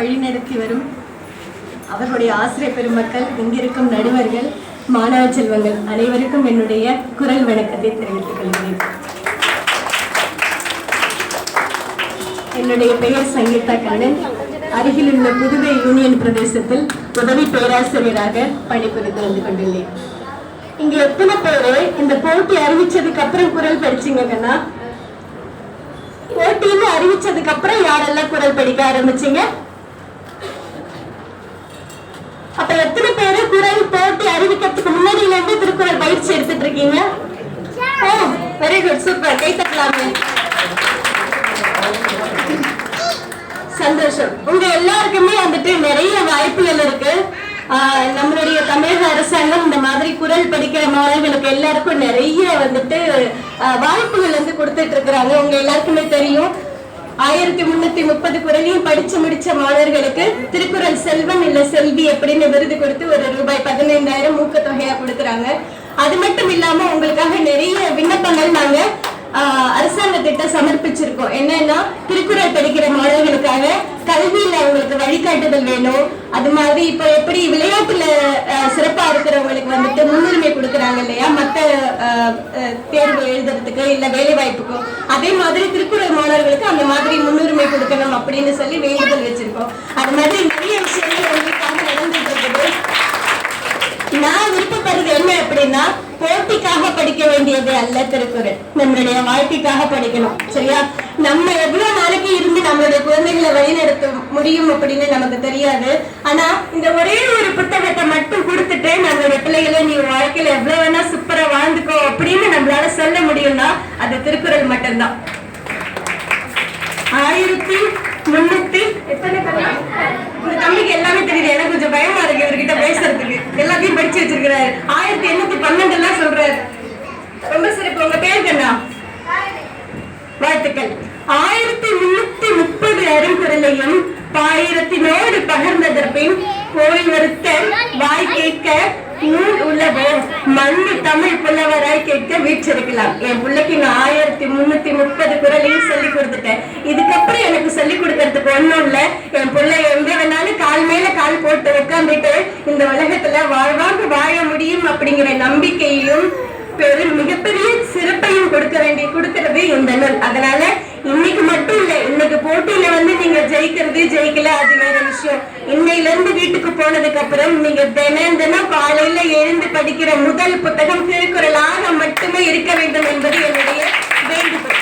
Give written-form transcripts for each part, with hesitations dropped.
வழிநடத்தி வரும் அவர்களுடைய ஆசிரியர் பெருமக்கள், இங்கிருக்கும் நடுவர்கள், மாணவ செல்வங்கள் அனைவருக்கும் என்னுடைய குரல் வணக்கத்தை தெரிவித்துக் கொள்கிறேன். என்னுடைய பெயர் சங்கீதா கண்ணன். அருகில் உள்ள புதுவை யூனியன் பிரதேசத்தில் உதவி பேராசிரியராக பணிபுரிந்து வந்து கொண்டுள்ளேன். இங்க எத்தனை பேரு இந்த போட்டி அறிவிச்சதுக்கு அப்புறம் குரல் படிச்சீங்கன்னா? போட்டின்னு அறிவிச்சதுக்கு அப்புறம் யாரெல்லாம் குரல் படிக்க ஆரம்பிச்சீங்க? அப்ப எத்தனை பேரு குரல் போட்டி அறிவிக்கிறதுக்கு முன்னாடியில இருந்து திருக்குறள் பயிற்சி எடுத்துட்டு இருக்கீங்க? வெரி குட், சூப்பர், கை தட்டலாமே. சந்தோஷம். உங்க எல்லாருக்குமே வந்துட்டு நிறைய வாய்ப்புகள் இருக்கு. நம்மளுடைய தமிழக அரசாங்கம் இந்த மாதிரி குரல் படிக்கிற மாணவர்களுக்கு எல்லாருக்கும் நிறைய வந்துட்டு வாய்ப்புகள் வந்து கொடுத்துட்டு இருக்கிறாங்க. உங்க எல்லாருக்குமே தெரியும், 1330 குரலையும் படிச்சு முடிச்ச மாணவர்களுக்கு திருக்குறள் செல்வன் இல்ல செல்வி அப்படின்னு விருது கொடுத்து ஒரு ரூபாய் 15,000 ஊக்கத்தொகையா கொடுக்குறாங்க. அது மட்டும் இல்லாம உங்களுக்காக நிறைய விண்ணப்பங்கள் நாங்க அரசாங்கத்திட்ட சமர்ப்பிச்சிருக்கோம். என்னன்னா, திருக்குறள் படிக்கிற மாணவர்களுக்காக கல்வியில அவங்களுக்கு வழிகாட்டுதல் வேணும். அது மாதிரி இப்ப எப்படி விளையாட்டுல சிறப்பா இருக்கிறவங்களுக்கு வந்துட்டு முன்னுரிமை கொடுக்கறாங்க இல்லையா, மத்த தேர்வு எழுதுறதுக்கு இல்ல வேலை வாய்ப்புக்கும், அதே மாதிரி திருக்குறள் மாணவர்களுக்கு அந்த மாதிரி முன்னுரிமை கொடுக்கணும் அப்படின்னு சொல்லி வேண்டுதல் வச்சிருக்கோம். அது மாதிரி நிறைய விஷயங்கள் உங்களுக்காக நடந்துட்டு இருக்குது. நான் விருப்பப்படுறது என்ன அப்படின்னா, போட்டிக்காக படிக்க வேண்டியது அல்ல திருக்குறள், நம்மளுடைய வாழ்க்கைக்காக படிக்கணும். சரியா? நம்ம எவ்வளவு நாளைக்கு இருந்து நம்மளுடைய குழந்தைகளை வழிநடத்த முடியும் அப்படின்னு நமக்கு தெரியாது. ஆனா இந்த ஒரே ஒரு புத்தகத்தை மட்டும் கொடுத்துட்டு நம்மளுடைய பிள்ளைகளை நீ வாழ்க்கையில எவ்வளவு வேணா சூப்பரா வாழ்ந்துக்கோ அப்படின்னு நம்மளால சொல்ல முடியும்னா அது திருக்குறள் மட்டும்தான். 1300 எத்தனை உங்க தம்பிக்கு எல்லாமே தெரியுது. எனக்கு கொஞ்சம் பயமா இருக்கு இவர்கிட்ட பேசுறதுக்கு. எல்லாத்தையும் படிச்சு வச்சிருக்கிறாரு. 1812 எல்லாம் சொல்றாரு. ரொம்ப சிறப்பு. உங்க பேருக்கு என்ன? வாழ்த்துக்கள். 1330 அருங்குறளையும் 1000 பகர்ந்ததற்பின் கோயில் வருத்த வாய் கேட்க நூல் உள்ளவோ மண்ணு தமிழ் புலவராய் கேட்க வீற்றிருக்கலாம். என் பிள்ளைக்கு நான் 1330 குரலையும் சொல்லி கொடுத்துட்டேன். இதுக்கப்புறம் எனக்கு சொல்லி கொடுக்கறதுக்கு ஒண்ணும் இல்ல. என் பிள்ளை எங்க வேணாலும் கால் மேல கால் போட்டு உட்காந்துட்டு இந்த உலகத்துல வாழ்வாங்க வாழ முடியும் அப்படிங்கிற நம்பிக்கையும் மிகப்பெரிய சிறப்பையும் கொடுக்கறது இந்த நூல். அதனால இன்னைக்கு மட்டும் இல்ல, இன்னைக்கு போட்டியில வந்து நீங்க ஜெயிக்கிறது ஜெயிக்கல அது வேற விஷயம். இன்னையில இருந்து வீட்டுக்கு போனதுக்கு அப்புறம் நீங்க தினம் காலையில எழுந்து படிக்கிற முதல் புத்தகம் திருக்குறளாக மட்டுமே இருக்க வேண்டும் என்பது என்னுடைய வேண்டுகோள்.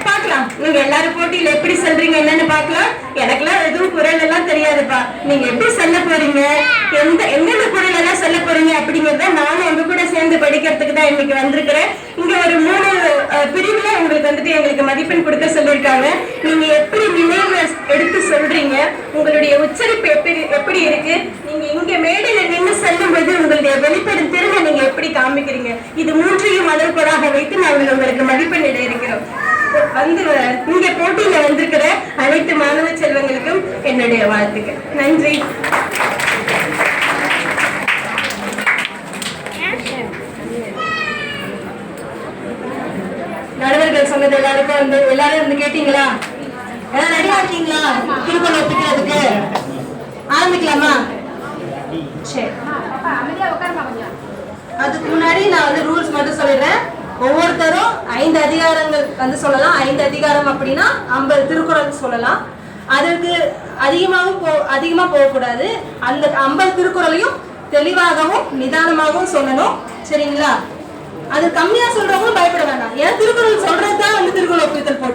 பாக்கலாம், நீங்க எல்லாரும் போட்டியில எப்படி சொல்றீங்க என்னன்னு பாக்கலாம். எனக்குலாம் எதுவும் குரல் எல்லாம் தெரியாதுப்பா. நீங்க எப்படி சொல்ல போறீங்க, எந்தெந்த குரல் எல்லாம் சொல்ல போறீங்க அப்படிங்கறத நானும் உங்க கூட சேர்ந்து படிக்கிறதுக்கு தான் இன்னைக்கு வந்திருக்கிறேன். இங்க ஒரு 3 பிரிவுல உங்களுக்கு வந்துட்டு எங்களுக்கு மதிப்பெண் கொடுக்க சொல்லியிருக்காங்க. நீங்க எப்படி நினைவு எடுத்து சொல்றீங்க, உங்களுடைய உச்சரிப்பு எப்படி இருக்கு, நீங்க இங்க மேடையில நின்று சொல்லும் போது உங்களுடைய வெளிப்படும் திறனை நீங்க எப்படி காமிக்கிறீங்க, இது 3ஐயும் அளவுகோலாக வைத்து நாங்கள் உங்களுக்கு மதிப்பெண் இட இருக்கிறோம். வந்து இங்க போட்டியில வந்திருக்கிற அனைத்து மாணவ செல்வங்களுக்கும் என்னுடைய வாழ்த்துக்கள். நன்றி. நடுவர்கள் சொன்னது எல்லாருக்கும் வந்து எல்லாரும் வந்து கேட்டீங்களா? ரெடியா இருக்கீங்களா திருக்குறள் ஒப்பிக்கிறதுக்கு? ஆரம்பிக்கலாமா? சரி, அதுக்கு முன்னாடி நான் வந்து ரூல்ஸ் மட்டும் சொல்லிடுறேன். ஒவ்வொருத்தரும் 5 அதிகாரங்கள் வந்து சொல்லலாம். 5 அதிகாரம் அப்படின்னா 50 திருக்குறள் சொல்லலாம். அதற்கு அதிகமா போகக்கூடாது. அந்த 50 திருக்குறளையும் தெளிவாகவும் நிதானமாகவும் சொல்லணும். சரிங்களா? அது கம்மியா சொல்றவங்களும் பயப்பட வேண்டாம். ஏன் திருக்குறள் சொல்றதுதான் வந்து திருக்குறள் ஒப்புதல் போட்டு